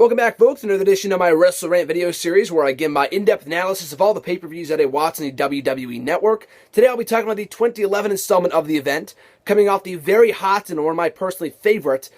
Welcome back, folks, to another edition of my WrestleRant video series where I give my in-depth analysis of all the pay-per-views that I watch on the WWE Network. Today I'll be talking about the 2011 installment of the event, coming off the very hot and one of my personally favorite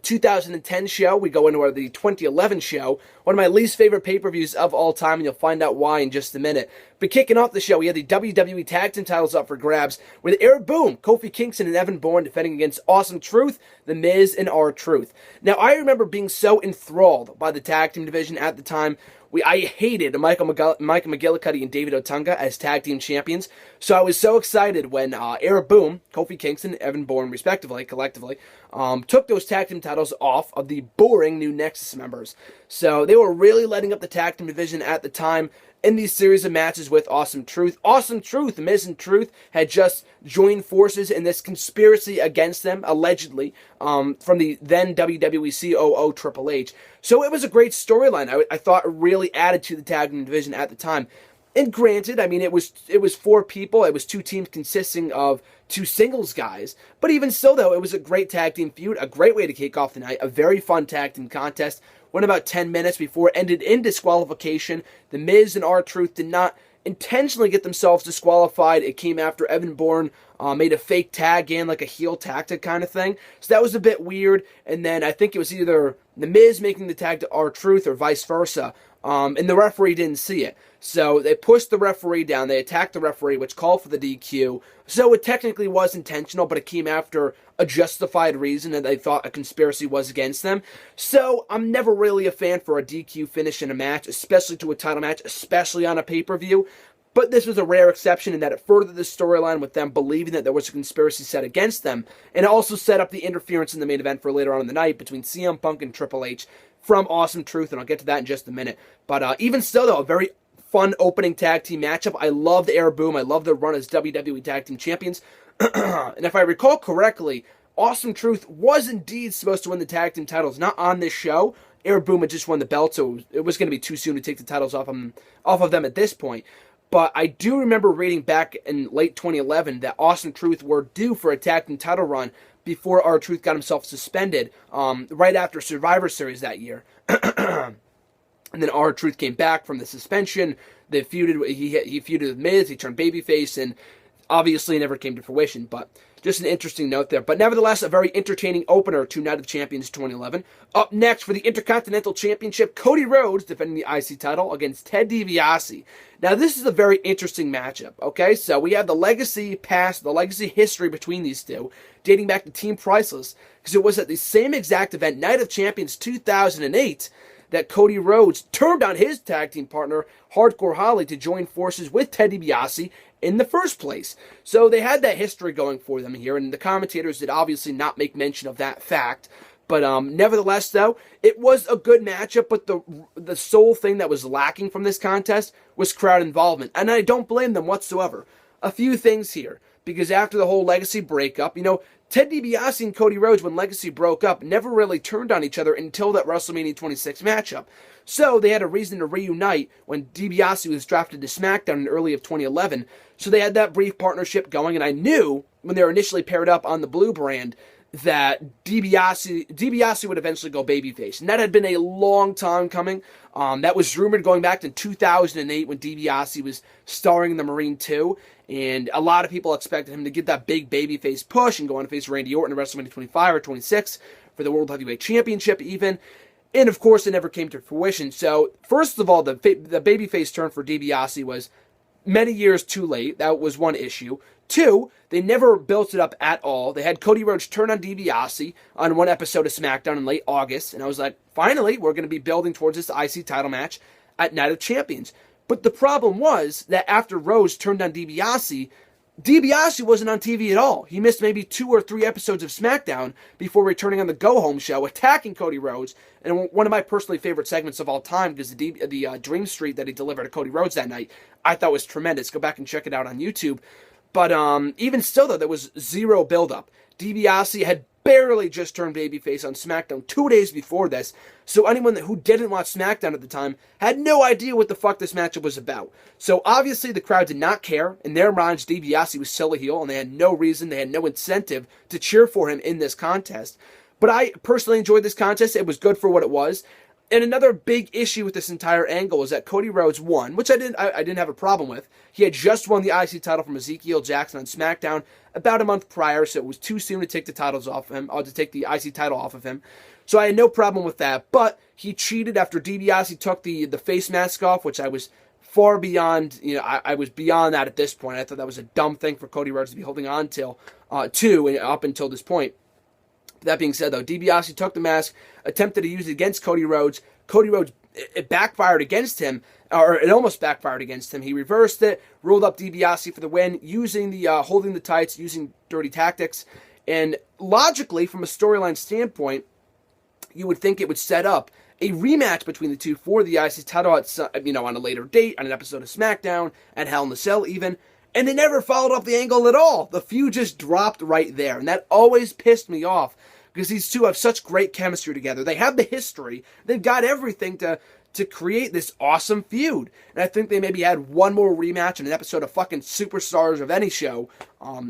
2010 show. We go into the 2011 show, one of my least favorite pay-per-views of all time, and you'll find out why in just a minute. But kicking off the show, we had the WWE Tag Team titles up for grabs with Eric Boom, Kofi Kingston, and Evan Bourne defending against Awesome Truth, The Miz, and R-Truth. Now, I remember being so enthralled by the tag team division at the time. I hated Michael McGillicuddy and David Otunga as tag team champions, so I was so excited when Eric Boom, Kofi Kingston, and Evan Bourne, respectively, collectively, took those tag team titles off of the boring new Nexus members. So they were really letting up the tag team division at the time in these series of matches with Awesome Truth. Awesome Truth, Miz and Truth, had just joined forces in this conspiracy against them, allegedly, from the then WWE COO Triple H. So it was a great storyline. I thought it really added to the tag team division at the time. And granted, I mean, it was four people. It was two teams consisting of two singles guys. But even so, though, it was a great tag team feud, a great way to kick off the night, a very fun tag team contest. Went about 10 minutes before it ended in disqualification. The Miz and R-Truth did not intentionally get themselves disqualified. It came after Evan Bourne made a fake tag in, like a heel tactic kind of thing. So that was a bit weird. And then I think it was either The Miz making the tag to R-Truth or vice versa. And the referee didn't see it. So they pushed the referee down. They attacked the referee, which called for the DQ. So it technically was intentional, but it came after a justified reason that they thought a conspiracy was against them. So I'm never really a fan for a DQ finish in a match, especially to a title match, especially on a pay-per-view. But this was a rare exception in that it furthered the storyline with them believing that there was a conspiracy set against them. And it also set up the interference in the main event for later on in the night between CM Punk and Triple H from Awesome Truth, and I'll get to that in just a minute. But even still, though, a very fun opening tag team matchup. I love the Eric Boom. I love their run as WWE Tag Team Champions. And if I recall correctly, Awesome Truth was indeed supposed to win the tag team titles, not on this show. Eric Boom had just won the belt, so it was going to be too soon to take the titles off of them at this point. But I do remember reading back in late 2011 that Awesome Truth were due for a tag team title run before R-Truth got himself suspended right after Survivor Series that year. And then R-Truth came back from the suspension. They feuded. He feuded with Miz. He turned babyface, and obviously never came to fruition. But just an interesting note there. But nevertheless, a very entertaining opener to Night of Champions 2011. Up next for the Intercontinental Championship, Cody Rhodes defending the IC title against Ted DiBiase. Now, this is a very interesting matchup, okay? So we have the legacy past, the legacy history between these two, dating back to Team Priceless, because it was at the same exact event, Night of Champions 2008, that Cody Rhodes turned on his tag team partner, Hardcore Holly, to join forces with Ted DiBiase in the first place. So they had that history going for them here, and the commentators did obviously not make mention of that fact. But nevertheless, though, it was a good matchup, but the sole thing that was lacking from this contest was crowd involvement, and I don't blame them whatsoever. A few things here, because after the whole Legacy breakup, Ted DiBiase and Cody Rhodes, when Legacy broke up, never really turned on each other until that WrestleMania 26 matchup. So they had a reason to reunite when DiBiase was drafted to SmackDown in early of 2011. So they had that brief partnership going, and I knew when they were initially paired up on the Blue brand that DiBiase would eventually go babyface. And that had been a long time coming. That was rumored going back to 2008 when DiBiase was starring in the Marine 2. And a lot of people expected him to get that big babyface push and go on to face Randy Orton at WrestleMania 25 or 26 for the World Heavyweight Championship even. And of course, it never came to fruition. So, first of all, the babyface turn for DiBiase was many years too late. That was one issue. Two, they never built it up at all. They had Cody Rhodes turn on DiBiase on one episode of SmackDown in late August. And I was like, finally, we're going to be building towards this IC title match at Night of Champions. But the problem was that after Rhodes turned on DiBiase, DiBiase wasn't on TV at all. He missed maybe 2 or 3 episodes of SmackDown before returning on the Go Home show, attacking Cody Rhodes, and one of my personally favorite segments of all time, because the Dream Street that he delivered to Cody Rhodes that night, I thought was tremendous. Go back and check it out on YouTube. But even still, though, there was zero build-up. DiBiase had barely just turned babyface on SmackDown 2 days before this, so anyone who didn't watch SmackDown at the time had no idea what the fuck this matchup was about. So obviously the crowd did not care. In their minds, DiBiase was still a heel, and they had no reason, they had no incentive to cheer for him in this contest. But I personally enjoyed this contest. It was good for what it was. And another big issue with this entire angle is that Cody Rhodes won, which I didn't have a problem with. He had just won the IC title from Ezekiel Jackson on SmackDown about a month prior, so it was too soon to take the titles off him, or to take the IC title off of him. So I had no problem with that. But he cheated after DiBiase took the face mask off, which I was far beyond. I was beyond that at this point. I thought that was a dumb thing for Cody Rhodes to be holding on to up until this point. That being said, though, DiBiase took the mask, attempted to use it against Cody Rhodes. Cody Rhodes, it backfired against him, or it almost backfired against him. He reversed it, rolled up DiBiase for the win, using the holding the tights, using dirty tactics. And logically, from a storyline standpoint, you would think it would set up a rematch between the two for the IC title on a later date, on an episode of SmackDown, at Hell in a Cell even. And they never followed up the angle at all. The feud just dropped right there. And that always pissed me off, because these two have such great chemistry together. They have the history. They've got everything to create this awesome feud. And I think they maybe had one more rematch in an episode of fucking Superstars of any show.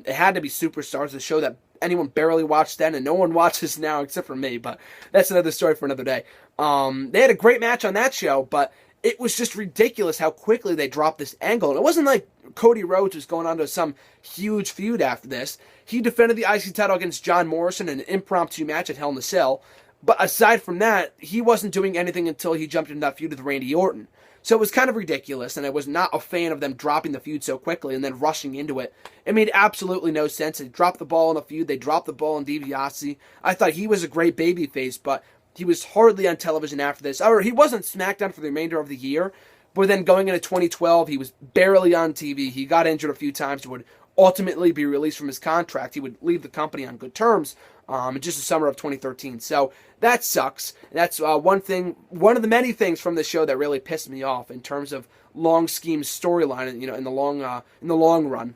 It had to be Superstars, a show that anyone barely watched then and no one watches now except for me. But that's another story for another day. They had a great match on that show, but it was just ridiculous how quickly they dropped this angle. And it wasn't like Cody Rhodes was going on to some huge feud after this. He defended the IC title against John Morrison in an impromptu match at Hell in a Cell. But aside from that, he wasn't doing anything until he jumped into that feud with Randy Orton. So it was kind of ridiculous, and I was not a fan of them dropping the feud so quickly and then rushing into it. It made absolutely no sense. They dropped the ball in the feud. They dropped the ball in DiBiase. I thought he was a great babyface, but he was hardly on television after this. Or he wasn't SmackDown for the remainder of the year. But then going into 2012, he was barely on TV. He got injured a few times. He would ultimately be released from his contract. He would leave the company on good terms in just the summer of 2013. So that sucks. That's one of the many things from the show that really pissed me off in terms of long scheme storyline, in the long run.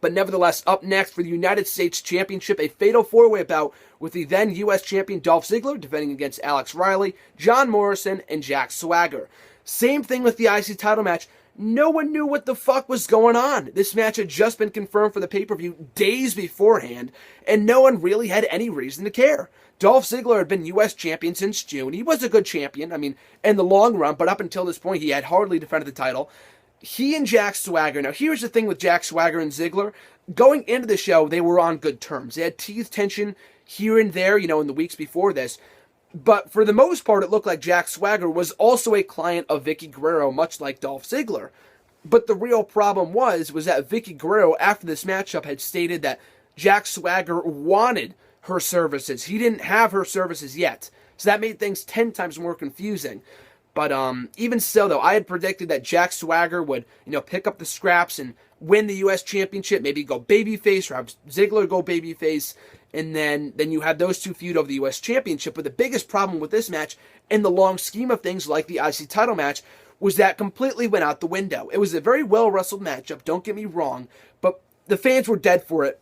But nevertheless, up next for the United States Championship, a fatal four-way bout with the then U.S. champion Dolph Ziggler defending against Alex Riley, John Morrison, and Jack Swagger. Same thing with the IC title match. No one knew what the fuck was going on. This match had just been confirmed for the pay-per-view days beforehand, and no one really had any reason to care. Dolph Ziggler had been U.S. champion since June. He was a good champion, in the long run, but up until this point, he had hardly defended the title. He and Jack Swagger. Now, here's the thing with Jack Swagger and Ziggler. Going into the show, they were on good terms. They had teased tension here and there, in the weeks before this. But for the most part, it looked like Jack Swagger was also a client of Vicky Guerrero, much like Dolph Ziggler. But the real problem was that Vicky Guerrero, after this matchup, had stated that Jack Swagger wanted her services. He didn't have her services yet. So that made things 10 times more confusing. But even still, though, I had predicted that Jack Swagger would, pick up the scraps and win the U.S. Championship, maybe go babyface, or have Ziggler go babyface, and then you had those two feud over the U.S. Championship. But the biggest problem with this match, in the long scheme of things, like the IC title match, was that completely went out the window. It was a very well-wrestled matchup, don't get me wrong, but the fans were dead for it,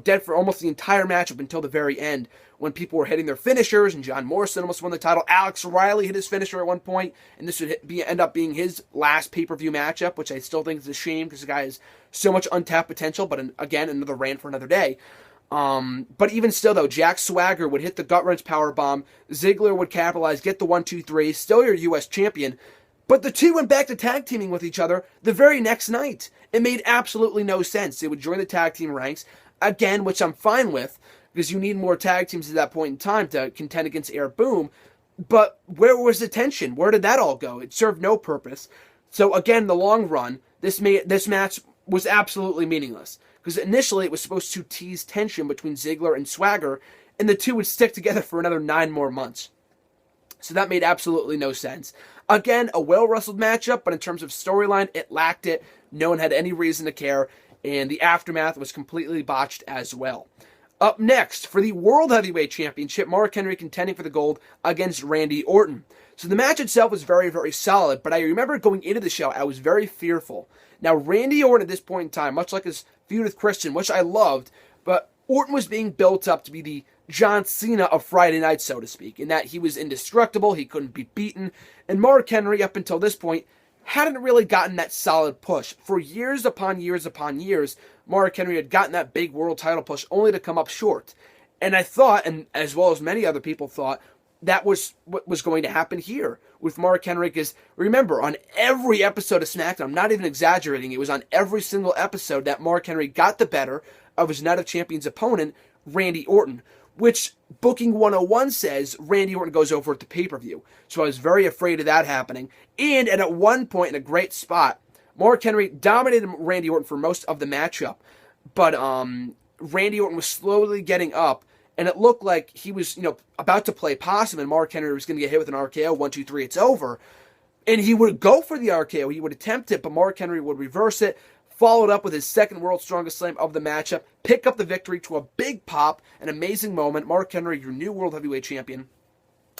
dead for almost the entire matchup until the very end, when people were hitting their finishers, and John Morrison almost won the title. Alex Riley hit his finisher at one point, and this would end up being his last pay-per-view matchup, which I still think is a shame, because the guy has so much untapped potential, but again, another rant for another day. But even still, though, Jack Swagger would hit the gut-wrench powerbomb, Ziggler would capitalize, get the 1-2-3, still your U.S. champion. But the two went back to tag teaming with each other the very next night. It made absolutely no sense. They would join the tag team ranks, again, which I'm fine with, because you need more tag teams at that point in time to contend against Air Boom. But where was the tension? Where did that all go? It served no purpose. So again, in the long run, this match was absolutely meaningless, because initially it was supposed to tease tension between Ziggler and Swagger, and the two would stick together for another 9 more months. So that made absolutely no sense. Again, a well-wrestled matchup, but in terms of storyline, it lacked it. No one had any reason to care, and the aftermath was completely botched as well. Up next, for the World Heavyweight Championship, Mark Henry contending for the gold against Randy Orton. So the match itself was very, very solid, but I remember going into the show, I was very fearful. Now, Randy Orton at this point in time, much like his feud with Christian, which I loved, but Orton was being built up to be the John Cena of Friday night, so to speak, in that he was indestructible, he couldn't be beaten, and Mark Henry, up until this point, hadn't really gotten that solid push. For years upon years upon years, Mark Henry had gotten that big world title push only to come up short. And I thought, and as well as many other people thought, that was what was going to happen here with Mark Henry, because remember, on every episode of SmackDown, I'm not even exaggerating, it was on every single episode that Mark Henry got the better of his Night of Champions opponent, Randy Orton, which Booking 101 says Randy Orton goes over at the pay-per-view. So I was very afraid of that happening. And at one point, in a great spot, Mark Henry dominated Randy Orton for most of the matchup, but Randy Orton was slowly getting up, and it looked like he was, about to play possum, and Mark Henry was going to get hit with an RKO. 1, 2, 3, it's over. And he would go for the RKO. He would attempt it, but Mark Henry would reverse it, followed up with his second World's Strongest Slam of the matchup, pick up the victory to a big pop, an amazing moment. Mark Henry, your new World Heavyweight Champion.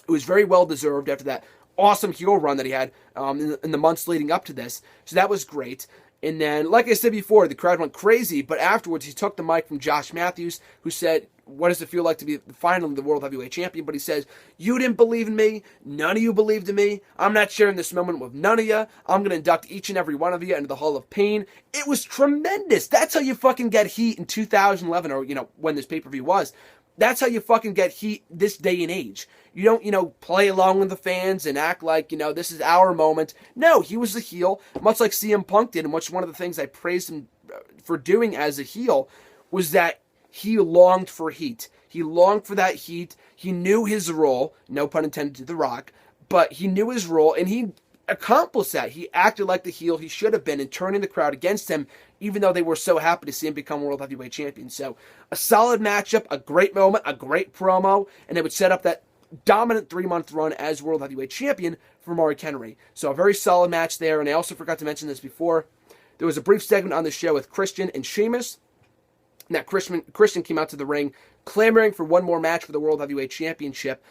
It was very well deserved after that awesome heel run that he had in the months leading up to this. So that was great. And then, like I said before, the crowd went crazy, but afterwards he took the mic from Josh Matthews, who said, what does it feel like to be finally the World Heavyweight Champion? But he says, you didn't believe in me. None of you believed in me. I'm not sharing this moment with none of you. I'm going to induct each and every one of you into the Hall of Pain. It was tremendous. That's how you fucking get heat in 2011, or, when this pay-per-view was. That's how you fucking get heat this day and age. You don't, play along with the fans and act like, this is our moment. No, he was the heel, much like CM Punk did, and which one of the things I praised him for doing as a heel was that he longed for heat. He longed for that heat. He knew his role, no pun intended to The Rock, but he knew his role, and he accomplished that. He acted like the heel he should have been in turning the crowd against him, even though they were so happy to see him become World Heavyweight Champion. So, a solid matchup, a great moment, a great promo, and it would set up that dominant 3-month run as World Heavyweight Champion for Mark Henry. So, a very solid match there, and I also forgot to mention this before. There was a brief segment on the show with Christian and Sheamus. Now, Christian came out to the ring clamoring for one more match for the World Heavyweight Championship,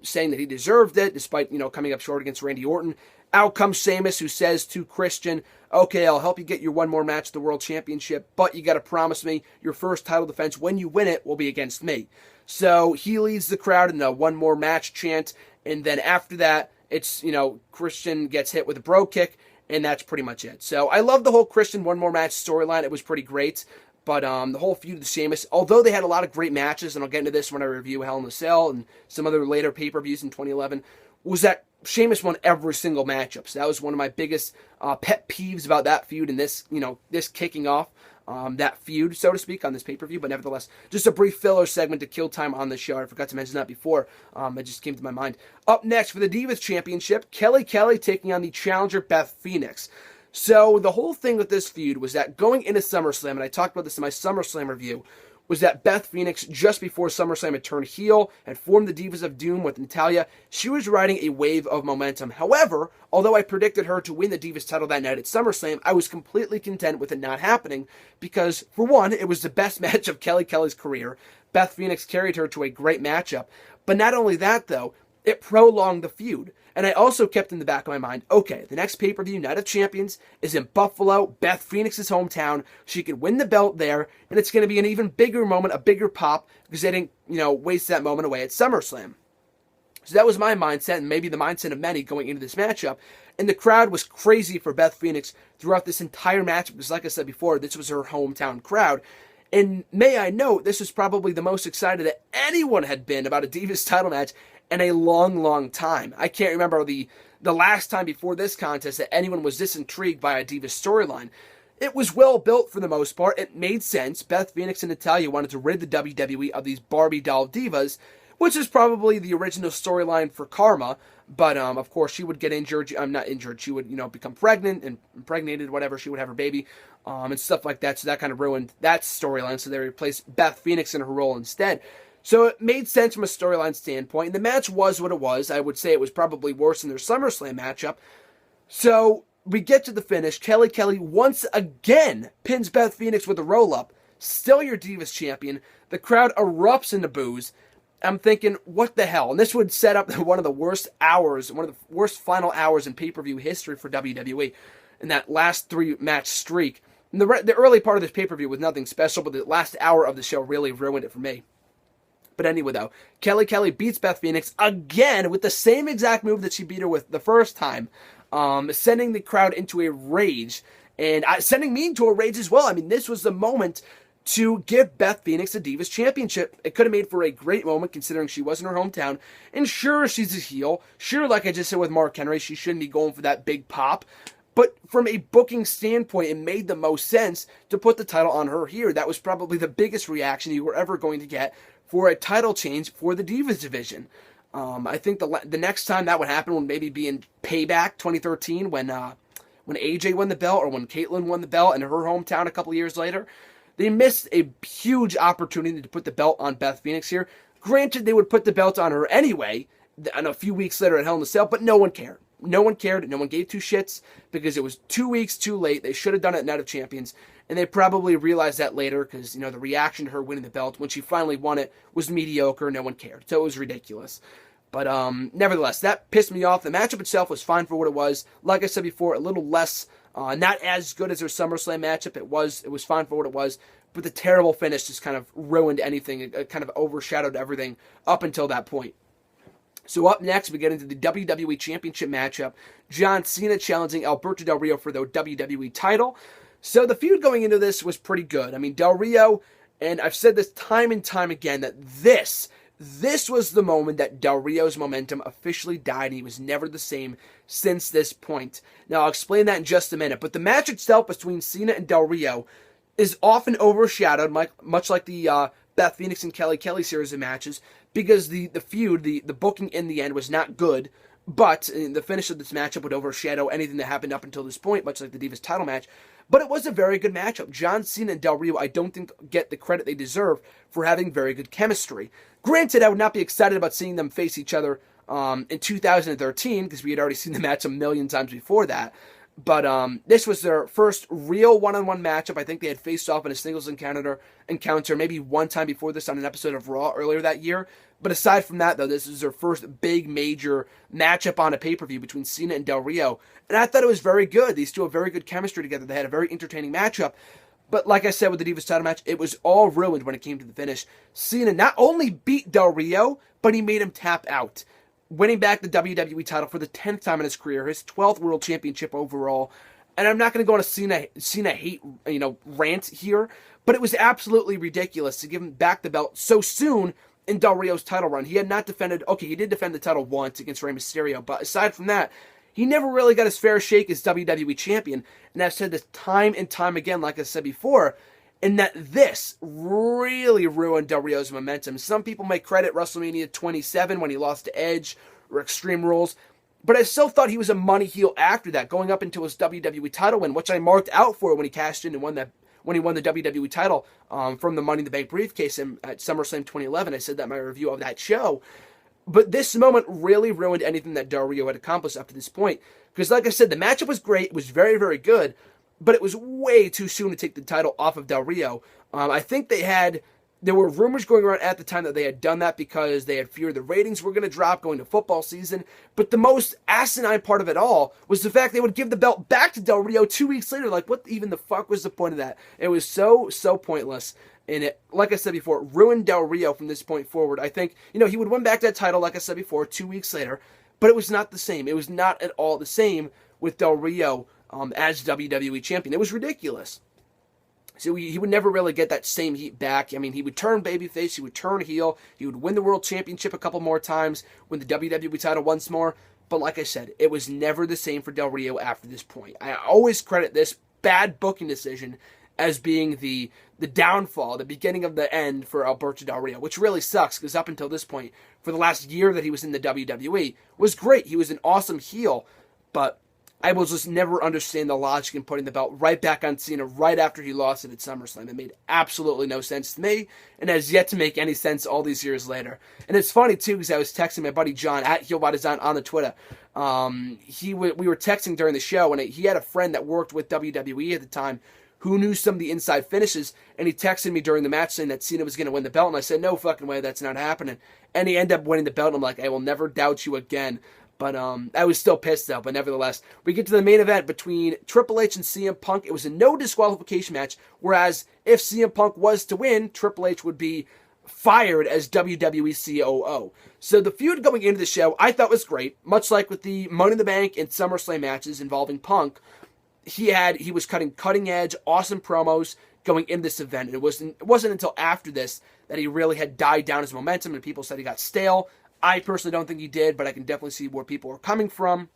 saying that he deserved it, despite, coming up short against Randy Orton. Out comes Sheamus, who says to Christian, okay, I'll help you get your one more match at the World Championship, but you got to promise me your first title defense, when you win it, will be against me. So he leads the crowd in a one more match chant, and then after that, it's, Christian gets hit with a bro kick, and that's pretty much it. So I love the whole Christian one more match storyline. It was pretty great. But the whole feud of the Sheamus, although they had a lot of great matches, and I'll get into this when I review Hell in a Cell and some other later pay-per-views in 2011, was that Sheamus won every single matchup. So that was one of my biggest pet peeves about that feud and this, this kicking off that feud, so to speak, on this pay-per-view. But nevertheless, just a brief filler segment to kill time on the show. I forgot to mention that before. It just came to my mind. Up next for the Divas Championship, Kelly taking on the challenger Beth Phoenix. So the whole thing with this feud was that going into SummerSlam, and I talked about this in my SummerSlam review, was that Beth Phoenix, just before SummerSlam, had turned heel, had formed the Divas of Doom with Natalya. She was riding a wave of momentum. However, although I predicted her to win the Divas title that night at SummerSlam, I was completely content with it not happening because, for one, it was the best match of Kelly's career. Beth Phoenix carried her to a great matchup. But not only that, though, it prolonged the feud. And I also kept in the back of my mind, okay, the next pay-per-view, Night of Champions, is in Buffalo, Beth Phoenix's hometown. She could win the belt there, and it's going to be an even bigger moment, a bigger pop, because they didn't, waste that moment away at SummerSlam. So that was my mindset, and maybe the mindset of many going into this matchup. And the crowd was crazy for Beth Phoenix throughout this entire match, because like I said before, this was her hometown crowd. And may I note, this was probably the most excited that anyone had been about a Divas title match in a long, long time. I can't remember the last time before this contest that anyone was this intrigued by a Divas storyline. It was well built for the most part. It made sense. Beth Phoenix and Natalya wanted to rid the WWE of these Barbie doll divas, which is probably the original storyline for Karma. But, of course, she would get injured. Not injured. She would, become pregnant and impregnated, whatever. She would have her baby, and stuff like that. So that kind of ruined that storyline. So they replaced Beth Phoenix in her role instead. So it made sense from a storyline standpoint. And the match was what it was. I would say it was probably worse than their SummerSlam matchup. So we get to the finish. Kelly once again pins Beth Phoenix with a roll-up. Still your Divas champion. The crowd erupts into boos. I'm thinking, what the hell? And this would set up one of the worst final hours in pay-per-view history for WWE. In that last 3-match streak. And the early part of this pay-per-view was nothing special, but the last hour of the show really ruined it for me. But anyway, though, Kelly beats Beth Phoenix again with the same exact move that she beat her with the first time, sending the crowd into a rage, and sending me into a rage as well. I mean, this was the moment to give Beth Phoenix the Divas Championship. It could have made for a great moment considering she was in her hometown. And sure, she's a heel. Sure, like I just said with Mark Henry, she shouldn't be going for that big pop. But from a booking standpoint, it made the most sense to put the title on her here. That was probably the biggest reaction you were ever going to get for a title change for the Divas division. I think the next time that would happen would maybe be in Payback 2013 when AJ won the belt, or when Caitlyn won the belt in her hometown a couple years later. They missed a huge opportunity to put the belt on Beth Phoenix here. Granted, they would put the belt on her anyway, and a few weeks later at Hell in a Cell, but no one cared. No one cared. No one gave two shits because it was 2 weeks too late. They should have done it at Night of Champions, and they probably realized that later because, the reaction to her winning the belt when she finally won it was mediocre. No one cared. So it was ridiculous. But nevertheless, that pissed me off. The matchup itself was fine for what it was. Like I said before, a little less, not as good as their SummerSlam matchup. It was fine for what it was. But the terrible finish just kind of ruined anything. It kind of overshadowed everything up until that point. So up next, we get into the WWE Championship matchup. John Cena challenging Alberto Del Rio for the WWE title. So the feud going into this was pretty good. I mean, Del Rio, and I've said this time and time again, that this was the moment that Del Rio's momentum officially died, and he was never the same since this point. Now, I'll explain that in just a minute, but the match itself between Cena and Del Rio is often overshadowed, much like the Beth Phoenix and Kelly series of matches, because the feud, the booking in the end was not good, but the finish of this matchup would overshadow anything that happened up until this point, much like the Divas title match. But it was a very good matchup. John Cena and Del Rio, I don't think, get the credit they deserve for having very good chemistry. Granted, I would not be excited about seeing them face each other in 2013, because we had already seen the match a million times before that. But this was their first real one-on-one matchup. I think they had faced off in a singles encounter maybe one time before this on an episode of Raw earlier that year. But aside from that, though, this is their first big major matchup on a pay-per-view between Cena and Del Rio. And I thought it was very good. These two have very good chemistry together. They had a very entertaining matchup. But like I said with the Divas title match, it was all ruined when it came to the finish. Cena not only beat Del Rio, but he made him tap out, winning back the WWE title for the 10th time in his career, his 12th World Championship overall. And I'm not going to go on a Cena hate, rant here, but it was absolutely ridiculous to give him back the belt so soon in Del Rio's title run. He had not defended, he did defend the title once against Rey Mysterio, but aside from that, he never really got his fair shake as WWE Champion. And I've said this time and time again, like I said before, and that this really ruined Del Rio's momentum. Some people may credit WrestleMania 27 when he lost to Edge or Extreme Rules, but I still thought he was a money heel after that, going up into his WWE title win, which I marked out for when he cashed in and won when he won the WWE title from the Money in the Bank briefcase at SummerSlam 2011. I said that in my review of that show. But this moment really ruined anything that Del Rio had accomplished up to this point. Because like I said, the matchup was great. It was very, very good. But it was way too soon to take the title off of Del Rio. I think there were rumors going around at the time that they had done that because they had feared the ratings were going to drop going to football season. But the most asinine part of it all was the fact they would give the belt back to Del Rio 2 weeks later. Like, what even the fuck was the point of that? It was so pointless. And it, like I said before, ruined Del Rio from this point forward. I think, he would win back that title, like I said before, 2 weeks later. But it was not the same. It was not at all the same with Del Rio as WWE Champion. It was ridiculous. So he would never really get that same heat back. I mean, he would turn babyface, he would turn heel, he would win the World Championship a couple more times, win the WWE title once more. But like I said, it was never the same for Del Rio after this point. I always credit this bad booking decision as being the downfall, the beginning of the end for Alberto Del Rio, which really sucks because up until this point, for the last year that he was in the WWE, was great. He was an awesome heel, but I will just never understand the logic in putting the belt right back on Cena right after he lost it at SummerSlam. It made absolutely no sense to me, and has yet to make any sense all these years later. And it's funny, too, because I was texting my buddy John at HeelByDesign on the Twitter. We were texting during the show, and he had a friend that worked with WWE at the time who knew some of the inside finishes, and he texted me during the match saying that Cena was going to win the belt, and I said, no fucking way, that's not happening. And he ended up winning the belt, and I'm like, I will never doubt you again. But I was still pissed though. But nevertheless, we get to the main event between Triple H and CM Punk. It was a no disqualification match, whereas if CM Punk was to win, Triple H would be fired as WWE COO. So the feud going into the show, I thought was great. Much like with the Money in the Bank and SummerSlam matches involving Punk, he was cutting edge, awesome promos, going into this event. It wasn't until after this that he really had died down his momentum, and people said he got stale. I personally don't think he did, but I can definitely see where people are coming from.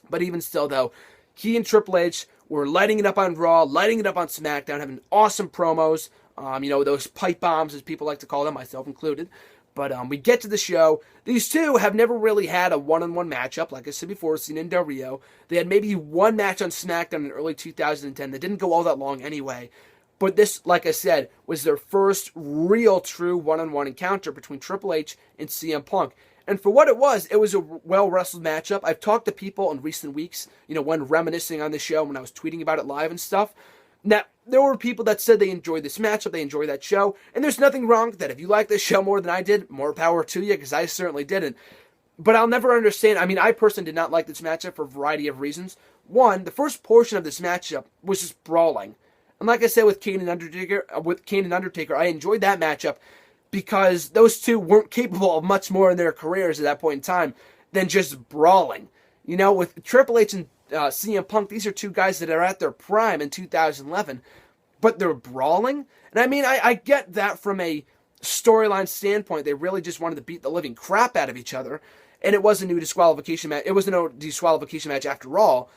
But even still, though, he and Triple H were lighting it up on Raw, lighting it up on SmackDown, having awesome promos. Those pipe bombs, as people like to call them, myself included. But we get to the show. These two have never really had a one-on-one matchup, like I said before, seen in Del Rio. They had maybe one match on SmackDown in early 2010 that didn't go all that long anyway. But this, like I said, was their first real true one-on-one encounter between Triple H and CM Punk. And for what it was a well-wrestled matchup. I've talked to people in recent weeks, when reminiscing on the show, when I was tweeting about it live and stuff. Now, there were people that said they enjoyed this matchup, they enjoyed that show, and there's nothing wrong with that. If you like this show more than I did, more power to you, because I certainly didn't. But I'll never understand. I personally did not like this matchup for a variety of reasons. One, the first portion of this matchup was just brawling. And like I said with Kane and Undertaker, I enjoyed that matchup because those two weren't capable of much more in their careers at that point in time than just brawling. With Triple H and CM Punk, these are two guys that are at their prime in 2011, but they're brawling. And I get that from a storyline standpoint. They really just wanted to beat the living crap out of each other, and it was a disqualification match. It was a no disqualification match after all.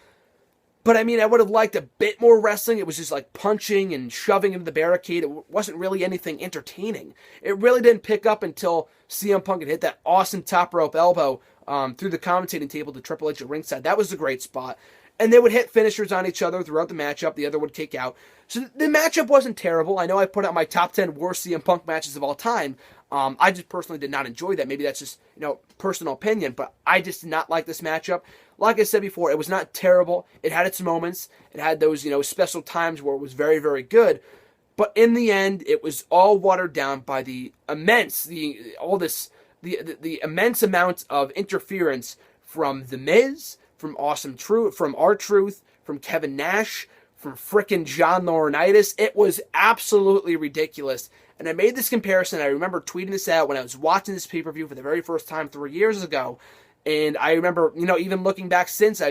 But I would have liked a bit more wrestling. It was just like punching and shoving into the barricade. It wasn't really anything entertaining. It really didn't pick up until CM Punk had hit that awesome top rope elbow through the commentating table to Triple H at ringside. That was a great spot. And they would hit finishers on each other throughout the matchup. The other would kick out. So the matchup wasn't terrible. I know I put out my top 10 worst CM Punk matches of all time. I just personally did not enjoy that. Maybe that's just, personal opinion. But I just did not like this matchup. Like I said before, it was not terrible. It had its moments. It had those, special times where it was very, very good. But in the end, it was all watered down by the immense amount of interference from The Miz, from R-Truth, from Kevin Nash, from frickin' John Laurinaitis. It was absolutely ridiculous. And I made this comparison. I remember tweeting this out when I was watching this pay-per-view for the very first time 3 years ago. And I remember, even looking back since, I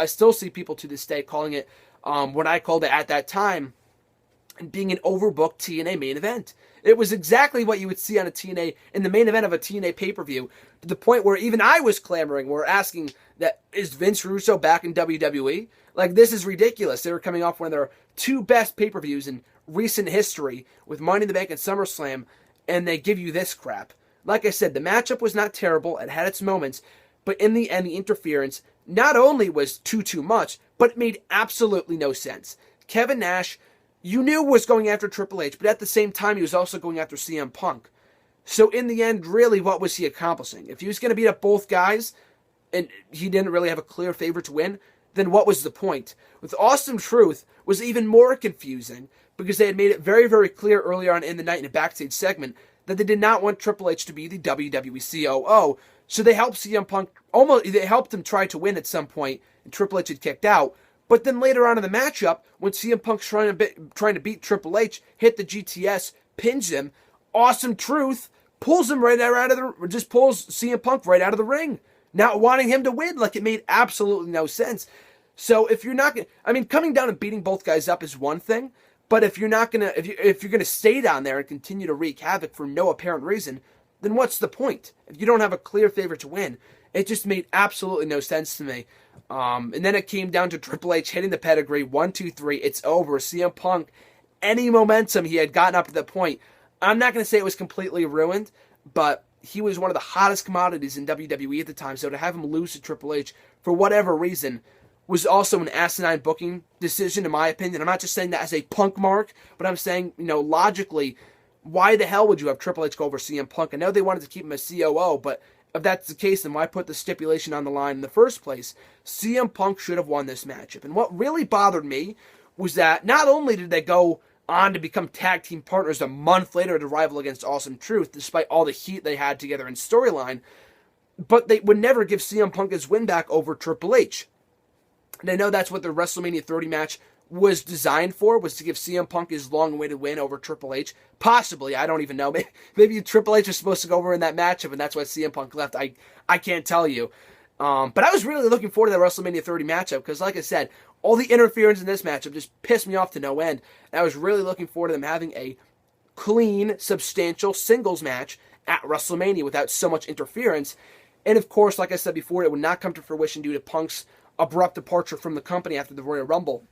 still see people to this day calling it what I called it at that time, being an overbooked TNA main event. It was exactly what you would see on in the main event of a TNA pay-per-view, to the point where even I was clamoring, we're asking that, is Vince Russo back in WWE? Like, this is ridiculous. They were coming off one of their two best pay-per-views in recent history with Money in the Bank and SummerSlam, and they give you this crap. Like I said, the matchup was not terrible. It had its moments. But in the end, the interference not only was too much, but it made absolutely no sense. Kevin Nash, you knew was going after Triple H, but at the same time, he was also going after CM Punk. So in the end, really, what was he accomplishing? If he was going to beat up both guys, and he didn't really have a clear favorite to win, then what was the point? With Awesome Truth was even more confusing, because they had made it very, very clear earlier on in the night in a backstage segment that they did not want Triple H to be the WWE COO. So they helped CM Punk, they helped him try to win at some point, and Triple H had kicked out. But then later on in the matchup, when CM Punk's trying to beat Triple H, hit the GTS, pins him, Awesome Truth pulls him pulls CM Punk right out of the ring, not wanting him to win. Like, it made absolutely no sense. So if you're not gonna, coming down and beating both guys up is one thing. But if you're not gonna, if you're gonna stay down there and continue to wreak havoc for no apparent reason, then what's the point? If you don't have a clear favorite to win, it just made absolutely no sense to me. And then it came down to Triple H hitting the pedigree, 1, 2, 3, it's over. CM Punk, any momentum he had gotten up to that point, I'm not gonna say it was completely ruined, but he was one of the hottest commodities in WWE at the time. So to have him lose to Triple H for whatever reason was also an asinine booking decision, in my opinion. I'm not just saying that as a Punk mark, but I'm saying, logically, why the hell would you have Triple H go over CM Punk? I know they wanted to keep him as COO, but if that's the case, then why put the stipulation on the line in the first place? CM Punk should have won this matchup. And what really bothered me was that not only did they go on to become tag team partners a month later to rival against Awesome Truth, despite all the heat they had together in storyline, but they would never give CM Punk his win back over Triple H. And I know that's what the WrestleMania 30 match was designed for, was to give CM Punk his long-awaited win over Triple H. Possibly, I don't even know. Maybe Triple H was supposed to go over in that matchup, and that's why CM Punk left. I can't tell you. But I was really looking forward to that WrestleMania 30 matchup because, like I said, all the interference in this matchup just pissed me off to no end. And I was really looking forward to them having a clean, substantial singles match at WrestleMania without so much interference. And of course, like I said before, it would not come to fruition due to Punk's abrupt departure from the company after the Royal Rumble.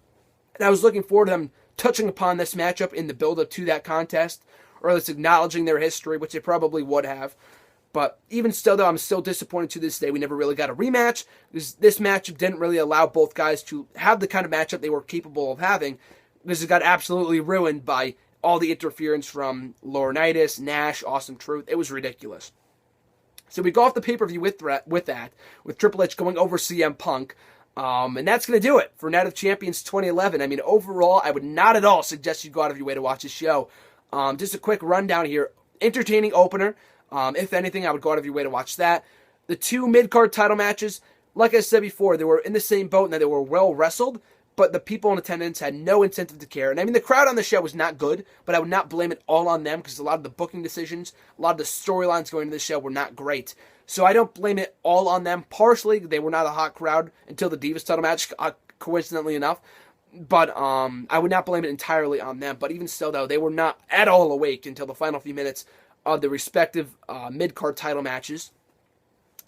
And I was looking forward to them touching upon this matchup in the build-up to that contest, or at least acknowledging their history, which they probably would have. But even still, though, I'm still disappointed to this day. We never really got a rematch, because this matchup didn't really allow both guys to have the kind of matchup they were capable of having, because it got absolutely ruined by all the interference from Laurinaitis, Nash, Awesome Truth. It was ridiculous. So we go off the pay-per-view with Triple H going over CM Punk. And that's going to do it for Night of Champions 2011. I mean, overall, I would not at all suggest you go out of your way to watch this show. Just a quick rundown here. Entertaining opener. If anything, I would go out of your way to watch that. The two mid-card title matches, like I said before, they were in the same boat in that they were well wrestled, but the people in attendance had no incentive to care. And I mean, the crowd on the show was not good, but I would not blame it all on them because a lot of the booking decisions, a lot of the storylines going into the show were not great. So I don't blame it all on them. Partially, they were not a hot crowd until the Divas title match, coincidentally enough. But I would not blame it entirely on them. But even still, though, they were not at all awake until the final few minutes of the respective mid-card title matches.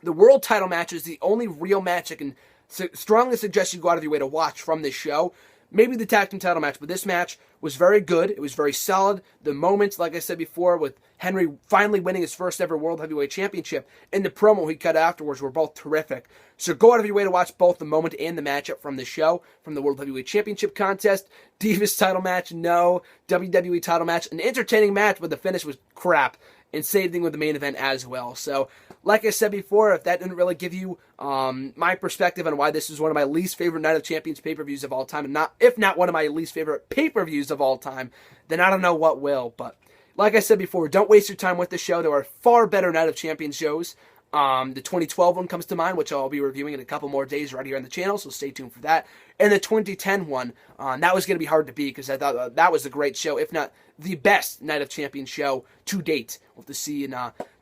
The world title match is the only real match I can strongly suggest you go out of your way to watch from this show. Maybe the tag team title match, but this match was very good. It was very solid. The moments, like I said before, with Henry finally winning his first ever World Heavyweight Championship and the promo he cut afterwards were both terrific. So go out of your way to watch both the moment and the matchup from the show, from the World Heavyweight Championship contest. Divas title match, no. WWE title match, an entertaining match, but the finish was crap. And same thing with the main event as well. So, like I said before, if that didn't really give you my perspective on why this is one of my least favorite Night of Champions pay-per-views of all time, and if not one of my least favorite pay-per-views of all time, then I don't know what will. But like I said before, don't waste your time with the show. There are far better Night of Champions shows. The 2012 one comes to mind, which I'll be reviewing in a couple more days right here on the channel, so stay tuned for that. And the 2010 one, that was going to be hard to beat because I thought that was a great show, if not the best Night of Champions show to date. We'll have to see in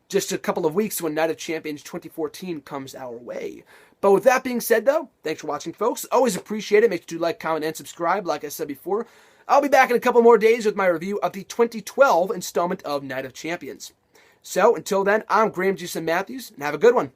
just a couple of weeks when Night of Champions 2014 comes our way. But with that being said, though, thanks for watching, folks. Always appreciate it. Make sure to like, comment, and subscribe, like I said before. I'll be back in a couple more days with my review of the 2012 installment of Night of Champions. So, until then, I'm Graham Juice Matthews, and have a good one.